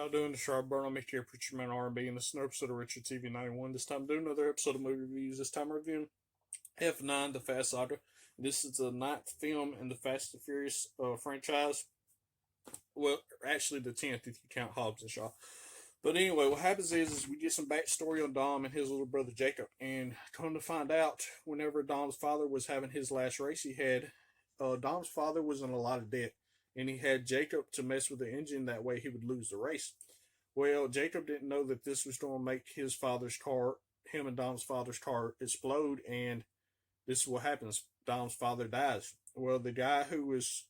y'all doing? The Sharp Burn. I'm here, Preacher Man R&B, and this is another episode of Richard TV 91. This time, doing another episode of movie reviews. This time, reviewing F9, The Fast Saga. This is the ninth film in the Fast and Furious franchise. Well, actually, the 10th if you count Hobbs and Shaw. But anyway, what happens is we get some backstory on Dom and his little brother Jacob. And come to find out, whenever Dom's father was having his last race he had, Dom's father was in a lot of debt. And he had Jacob to mess with the engine, that way he would lose the race. Well, Jacob didn't know that this was going to make his father's car, him and Dom's father's car, explode. And this is what happens. Dom's father dies. Well, the guy who was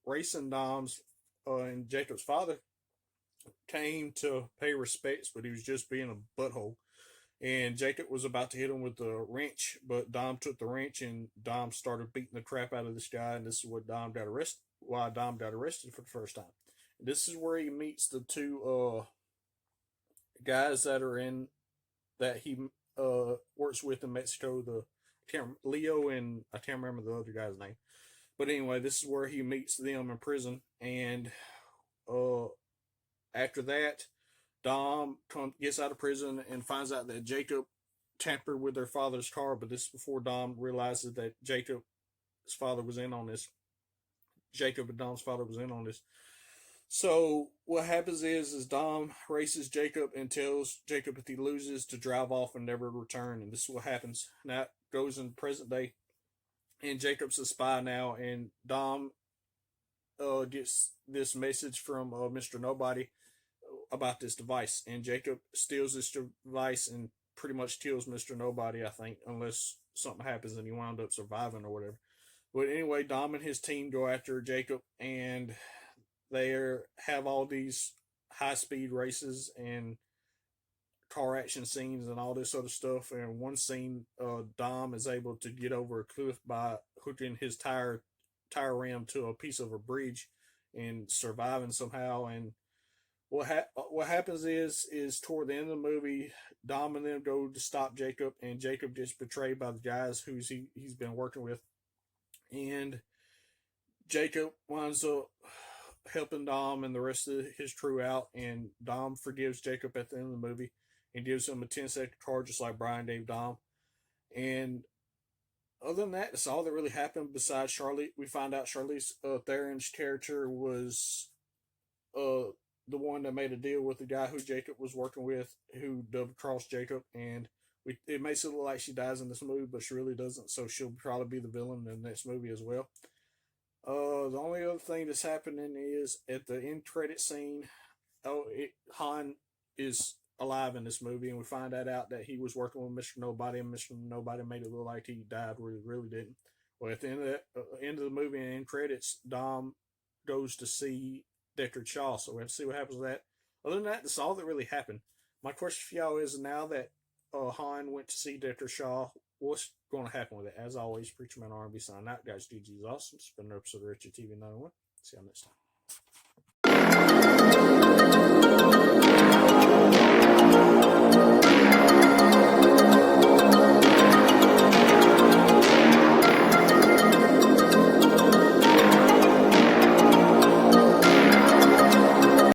racing Dom's and Jacob's father came to pay respects, but he was just being a butthole. And Jacob was about to hit him with the wrench, but Dom took the wrench and Dom started beating the crap out of this guy. And this is what Dom got arrested. Why Dom got arrested for the first time. This is where he meets the two guys that are in that he works with in Mexico. Leo and I can't remember the other guy's name. But anyway, this is where he meets them in prison, and after that, Dom gets out of prison and finds out that Jacob tampered with their father's car, but this is before Dom realizes that Jacob's father was in on this. Jacob and Dom's father was in on this. So what happens is Dom races Jacob and tells Jacob if he loses to drive off and never return. And this is what happens. Now it goes in present day. And Jacob's a spy now. And Dom gets this message from Mr. Nobody about this device. And Jacob steals this device and pretty much kills Mr. Nobody, I think, unless something happens and he wound up surviving or whatever. But anyway, Dom and his team go after Jacob, and they have all these high-speed races and car action scenes and all this other stuff. And one scene, Dom is able to get over a cliff by hooking his tire rim to a piece of a bridge and surviving somehow. And what happens is toward the end of the movie, Dom and them go to stop Jacob, and Jacob gets betrayed by the guys he's been working with. And Jacob winds up helping Dom and the rest of his crew out, and Dom forgives Jacob at the end of the movie and gives him a 10-second card just like Brian gave Dom. And other than that, that's all that really happened besides Charlie. We find out Charlize Theron's character was the one that made a deal with the guy who Jacob was working with, who double-crossed Jacob, and it makes it look like she dies in this movie, but she really doesn't, so she'll probably be the villain in the next movie as well. The only other thing that's happening is at the end credit scene, Han is alive in this movie, and we find out that he was working with Mr. Nobody, and Mr. Nobody made it look like he died where he really didn't. Well, at the end of the movie and end credits, Dom goes to see Deckard Shaw, so we have to see what happens with that. Other than that, that's all that really happened. My question for y'all is, now that Han went to see Deckard Shaw, what's going to happen with it? As always, Preacher Man R&B signing out. Guys, GG's awesome. It's been an episode of Richard TV 91. See y'all next time.